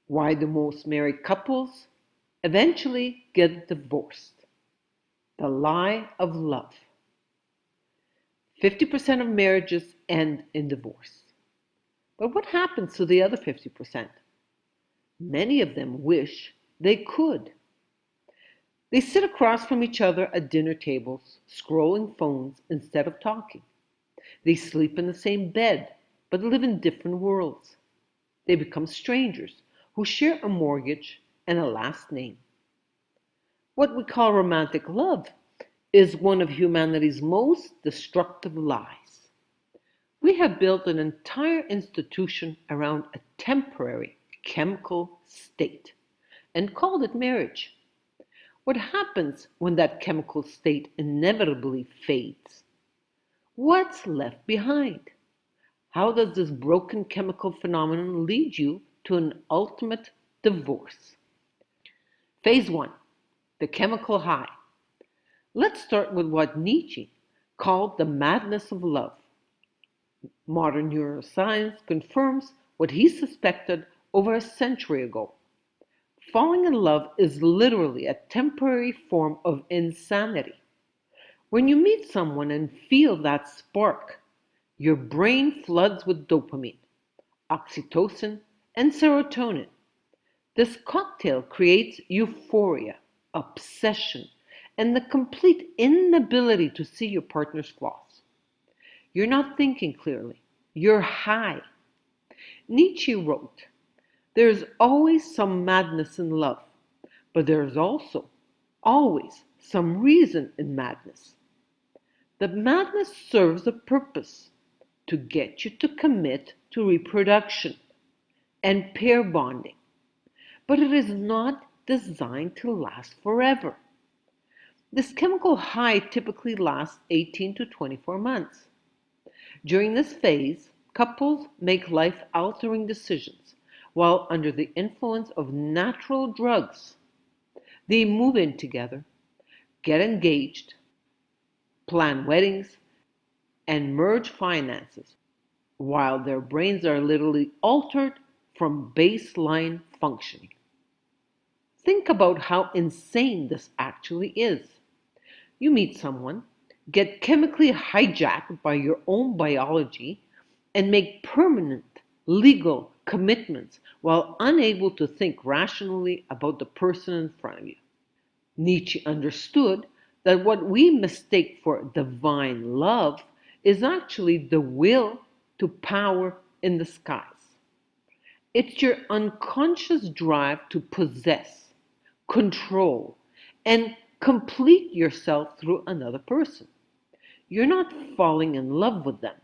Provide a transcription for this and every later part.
Why do most married couples eventually get divorced? The lie of love. 50% of marriages end in divorce. But what happens to the other 50%? Many of them wish they could. They sit across from each other at dinner tables, scrolling phones instead of talking. They sleep in the same bed, but live in different worlds. They become strangers who share a mortgage and a last name. What we call romantic love is one of humanity's most destructive lies. We have built an entire institution around a temporary chemical state and called it marriage. What happens when that chemical state inevitably fades? What's left behind? How does this broken chemical phenomenon lead you to an ultimate divorce? Phase 1, the chemical high. Let's start with what Nietzsche called the madness of love. Modern neuroscience confirms what he suspected over a century ago. Falling in love is literally a temporary form of insanity. When you meet someone and feel that spark, your brain floods with dopamine, oxytocin, and serotonin. This cocktail creates euphoria, obsession, and the complete inability to see your partner's flaws. You're not thinking clearly. You're high. Nietzsche wrote, "There's always some madness in love, but there's also always some reason in madness. The madness serves a purpose, to get you to commit to reproduction and pair bonding, but it is not designed to last forever." This chemical high typically lasts 18 to 24 months. During this phase, couples make life-altering decisions while under the influence of natural drugs. They move in together, get engaged, plan weddings, and merge finances, while their brains are literally altered from baseline functioning. Think about how insane this actually is. You meet someone, get chemically hijacked by your own biology, and make permanent legal commitments while unable to think rationally about the person in front of you. Nietzsche understood that what we mistake for divine love is actually the will to power in the skies. It's your unconscious drive to possess, control, and complete yourself through another person. You're not falling in love with them.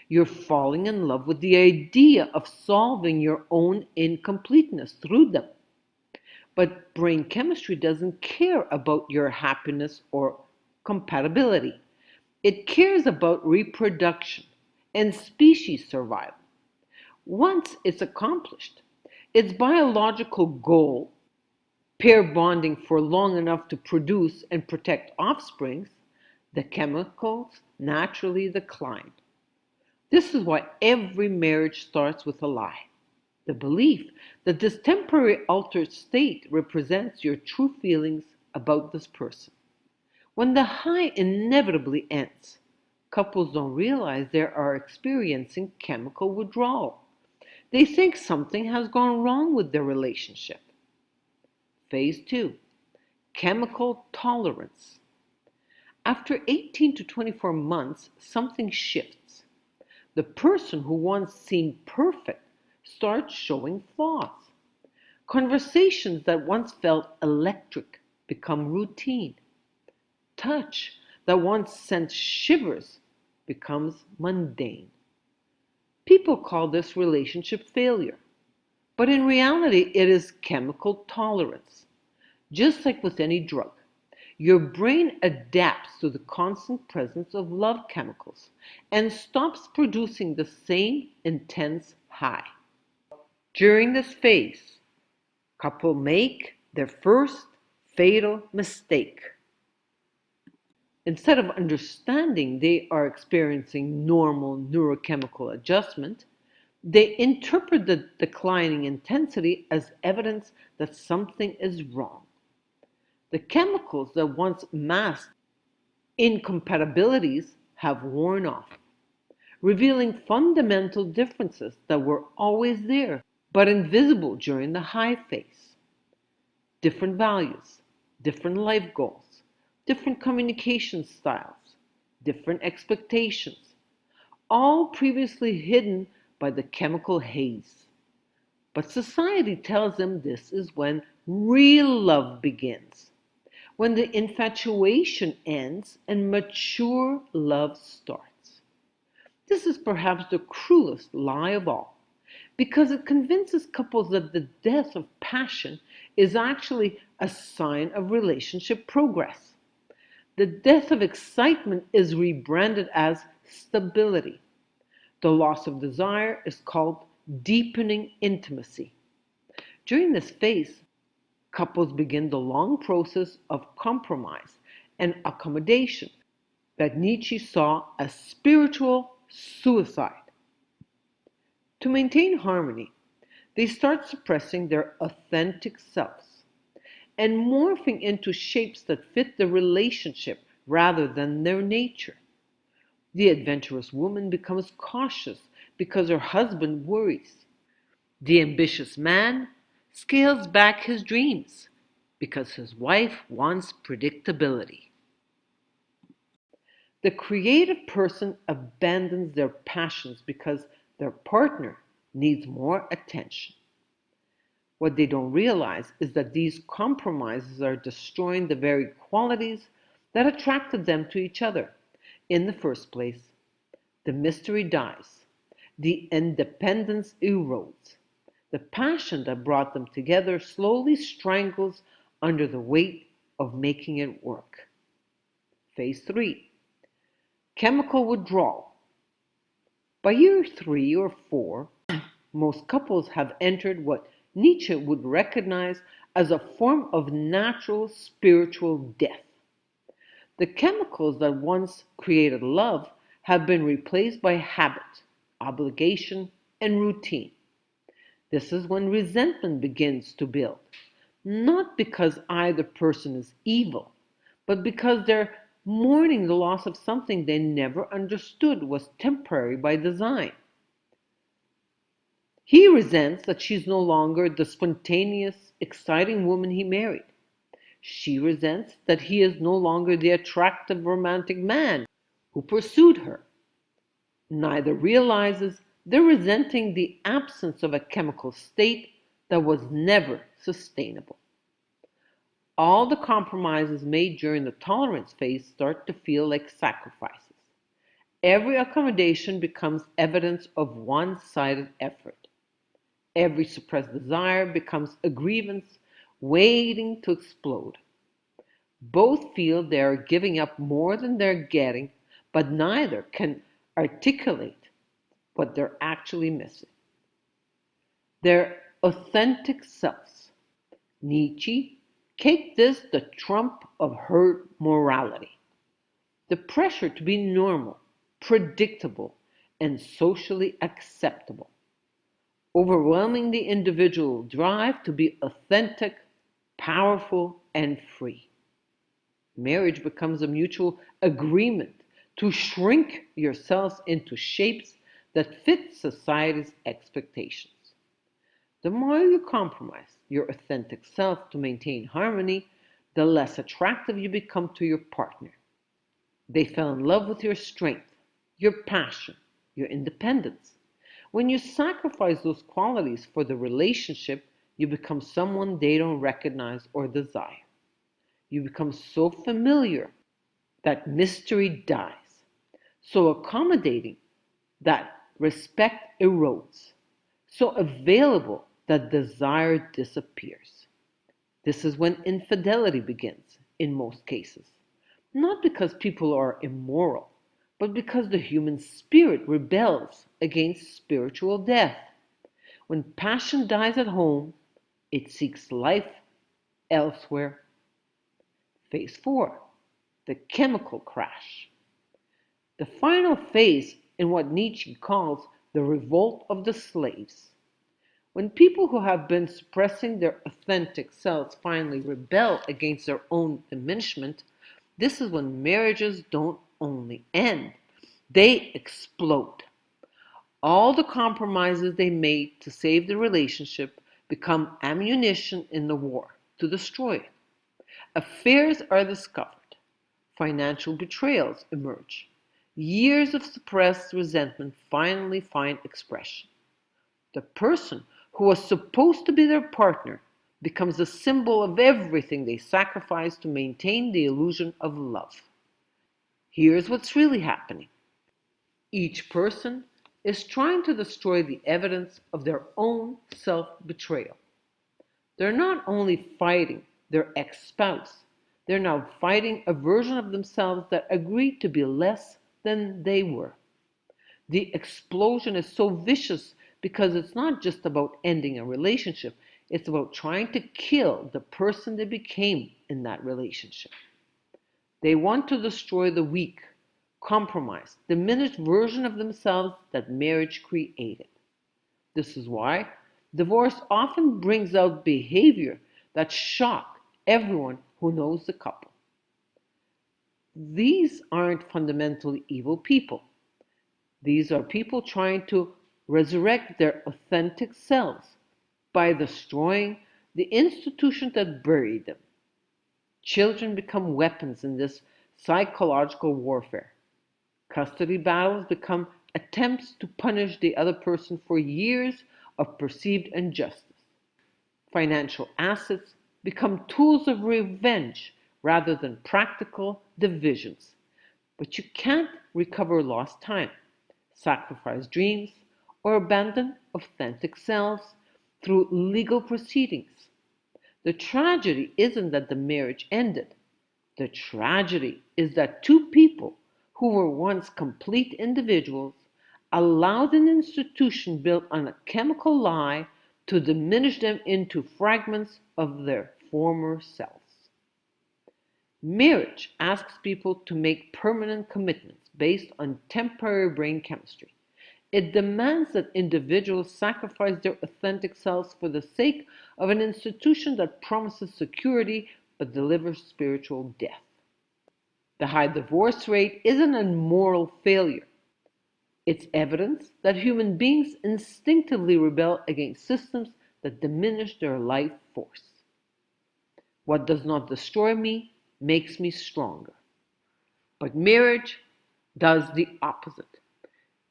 You're falling in love with the idea of solving your own incompleteness through them. But brain chemistry doesn't care about your happiness or compatibility. It cares about reproduction and species survival. Once it's accomplished, its biological goal, pair bonding for long enough to produce and protect offsprings, the chemicals naturally decline. This is why every marriage starts with a lie. The belief that this temporary altered state represents your true feelings about this person. When the high inevitably ends, couples don't realize they are experiencing chemical withdrawal. They think something has gone wrong with their relationship. Phase 2, chemical tolerance. After 18 to 24 months, something shifts. The person who once seemed perfect starts showing flaws. Conversations that once felt electric become routine. Touch that once sent shivers becomes mundane. People call this relationship failure, but in reality it is chemical tolerance. Just like with any drug, your brain adapts to the constant presence of love chemicals and stops producing the same intense high. During this phase, couples make their first fatal mistake. Instead of understanding they are experiencing normal neurochemical adjustment, They interpret the declining intensity as evidence that something is wrong. The chemicals that once masked incompatibilities have worn off, revealing fundamental differences that were always there but invisible during the high phase. Different values, different life goals, different communication styles, different expectations, all previously hidden by the chemical haze. But society tells them this is when real love begins, when the infatuation ends and mature love starts. This is perhaps the cruelest lie of all, because it convinces couples that the death of passion is actually a sign of relationship progress. The death of excitement is rebranded as stability. The loss of desire is called deepening intimacy. During this phase, couples begin the long process of compromise and accommodation that Nietzsche saw as spiritual suicide. To maintain harmony, they start suppressing their authentic selves and morphing into shapes that fit the relationship rather than their nature. The adventurous woman becomes cautious because her husband worries. The ambitious man scales back his dreams because his wife wants predictability. The creative person abandons their passions because their partner needs more attention. What they don't realize is that these compromises are destroying the very qualities that attracted them to each other in the first place. The mystery dies, the independence erodes. The passion that brought them together slowly strangles under the weight of making it work. Phase 3, chemical withdrawal. By year 3 or 4, most couples have entered what Nietzsche would recognize as a form of natural spiritual death. The chemicals that once created love have been replaced by habit, obligation, and routine. This is when resentment begins to build, not because either person is evil, but because they're mourning the loss of something they never understood was temporary by design. He resents that she's no longer the spontaneous, exciting woman he married. She resents that he is no longer the attractive romantic man who pursued her. Neither realizes they're resenting the absence of a chemical state that was never sustainable. All the compromises made during the tolerance phase start to feel like sacrifices. Every accommodation becomes evidence of one-sided effort. Every suppressed desire becomes a grievance waiting to explode. Both feel they are giving up more than they're getting, but neither can articulate what they're actually missing. Their authentic selves. Nietzsche caked this the trump of herd morality. The pressure to be normal, predictable, and socially acceptable, overwhelming the individual drive to be authentic, powerful, and free. Marriage becomes a mutual agreement to shrink yourselves into shapes that fit society's expectations. The more you compromise your authentic self to maintain harmony, the less attractive you become to your partner. They fell in love with your strength, your passion, your independence. When you sacrifice those qualities for the relationship, you become someone they don't recognize or desire. You become so familiar that mystery dies, so accommodating that respect erodes, so available that desire disappears. This is when infidelity begins, in most cases. Not because people are immoral, but because the human spirit rebels against spiritual death. When passion dies at home, it seeks life elsewhere. Phase 4, the chemical crash. The final phase in what Nietzsche calls the revolt of the slaves. When people who have been suppressing their authentic selves finally rebel against their own diminishment, this is when marriages don't only end, they explode. All the compromises they made to save the relationship become ammunition in the war to destroy it. Affairs are discovered. Financial betrayals emerge. Years of suppressed resentment finally find expression. The person who was supposed to be their partner becomes a symbol of everything they sacrificed to maintain the illusion of love. Here's what's really happening. Each person is trying to destroy the evidence of their own self-betrayal. They're not only fighting their ex-spouse, they're now fighting a version of themselves that agreed to be less than they were. The explosion is so vicious because it's not just about ending a relationship, it's about trying to kill the person they became in that relationship. They want to destroy the weak, compromised, diminished version of themselves that marriage created. This is why divorce often brings out behavior that shock everyone who knows the couple. These aren't fundamentally evil people. These are people trying to resurrect their authentic selves by destroying the institution that buried them. Children become weapons in this psychological warfare. Custody battles become attempts to punish the other person for years of perceived injustice. Financial assets become tools of revenge rather than practical divisions. But you can't recover lost time, sacrifice dreams, or abandon authentic selves through legal proceedings. The tragedy isn't that the marriage ended. The tragedy is that two people who were once complete individuals allowed an institution built on a chemical lie to diminish them into fragments of their former selves. Marriage asks people to make permanent commitments based on temporary brain chemistry. It demands that individuals sacrifice their authentic selves for the sake of an institution that promises security but delivers spiritual death. The high divorce rate isn't a moral failure. It's evidence that human beings instinctively rebel against systems that diminish their life force. What does not destroy me makes me stronger. But marriage does the opposite.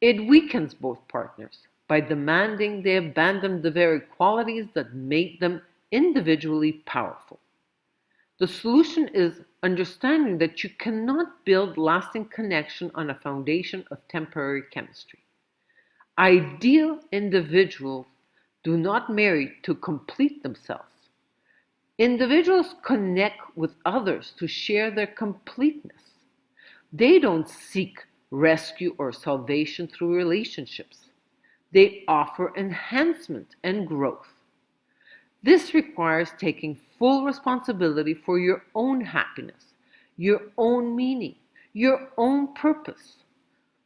It weakens both partners by demanding they abandon the very qualities that make them individually powerful. The solution is understanding that you cannot build lasting connection on a foundation of temporary chemistry. Ideal individuals do not marry to complete themselves. Individuals connect with others to share their completeness. They don't seek rescue or salvation through relationships. They offer enhancement and growth. This requires taking full responsibility for your own happiness, your own meaning, your own purpose.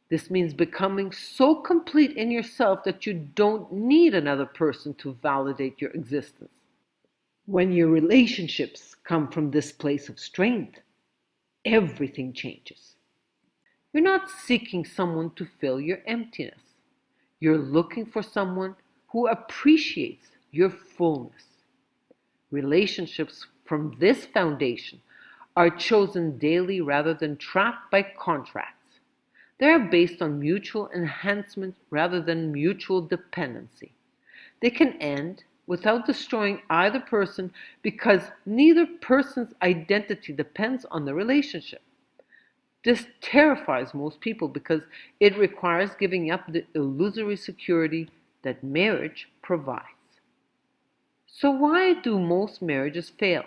This means becoming so complete in yourself that you don't need another person to validate your existence. When your relationships come from this place of strength, everything changes. You're not seeking someone to fill your emptiness. You're looking for someone who appreciates your fullness. Relationships from this foundation are chosen daily rather than trapped by contracts. They are based on mutual enhancement rather than mutual dependency. They can end without destroying either person because neither person's identity depends on the relationship. This terrifies most people because it requires giving up the illusory security that marriage provides. So why do most marriages fail?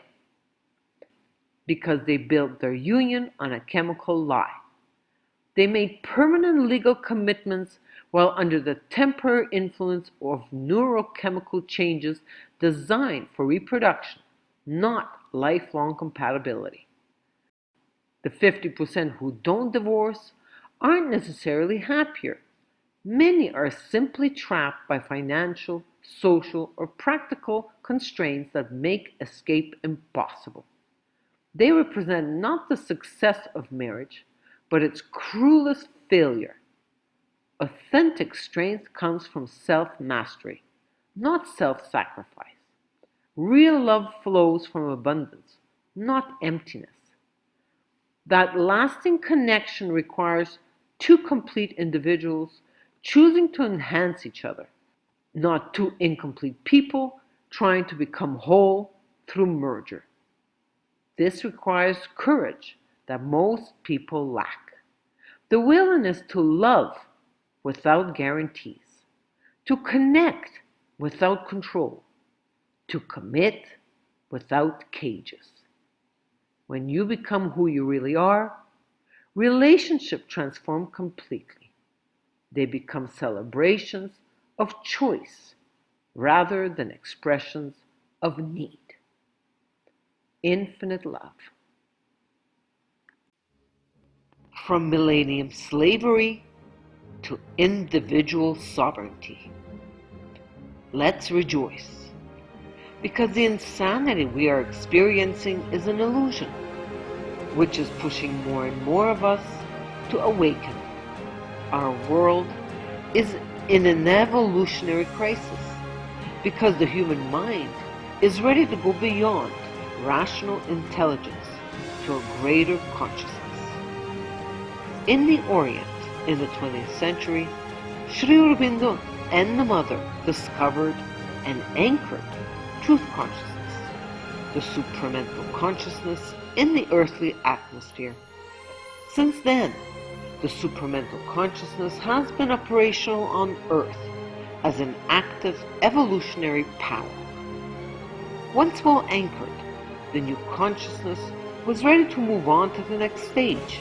Because they built their union on a chemical lie. They made permanent legal commitments while under the temporary influence of neurochemical changes designed for reproduction, not lifelong compatibility. The 50% who don't divorce aren't necessarily happier. Many are simply trapped by financial, social, or practical constraints that make escape impossible. They represent not the success of marriage, but its cruelest failure. Authentic strength comes from self-mastery, not self-sacrifice. Real love flows from abundance, not emptiness. That lasting connection requires two complete individuals choosing to enhance each other, not two incomplete people trying to become whole through merger. This requires courage that most people lack. The willingness to love without guarantees, to connect without control, to commit without cages. When you become who you really are, relationships transform completely. They become celebrations of choice rather than expressions of need. Infinite love. From millennium slavery to individual sovereignty. Let's rejoice, because the insanity we are experiencing is an illusion, which is pushing more and more of us to awaken. Our world is in an evolutionary crisis, because the human mind is ready to go beyond rational intelligence to a greater consciousness. In the Orient, in the 20th century, Sri Aurobindo and the Mother discovered and anchored truth consciousness, the supramental consciousness in the earthly atmosphere. Since then, the supramental consciousness has been operational on Earth as an active evolutionary power. Once well anchored, the new consciousness was ready to move on to the next stage,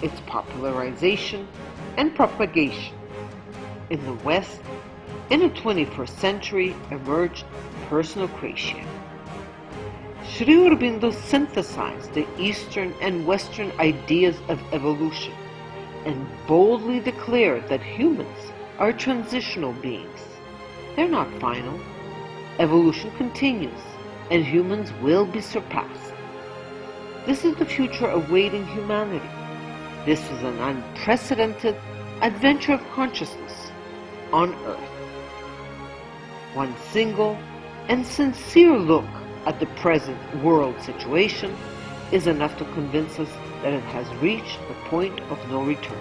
its popularization and propagation. In the West, in the 21st century, emerged personal creation. Sri Aurobindo synthesized the Eastern and Western ideas of evolution and boldly declared that humans are transitional beings. They're not final. Evolution continues, and humans will be surpassed. This is the future awaiting humanity. This is an unprecedented adventure of consciousness on Earth. One single and sincere look at the present world situation is enough to convince us that it has reached the point of no return.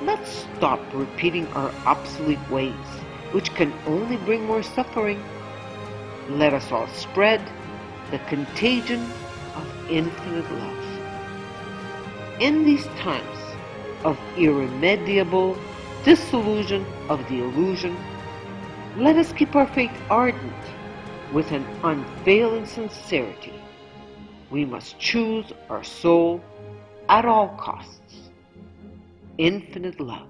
Let's stop repeating our obsolete ways, which can only bring more suffering. Let us all spread the contagion of infinite love. In these times of irremediable disillusion of the illusion, let us keep our faith ardent with an unfailing sincerity. We must choose our soul at all costs. Infinite love.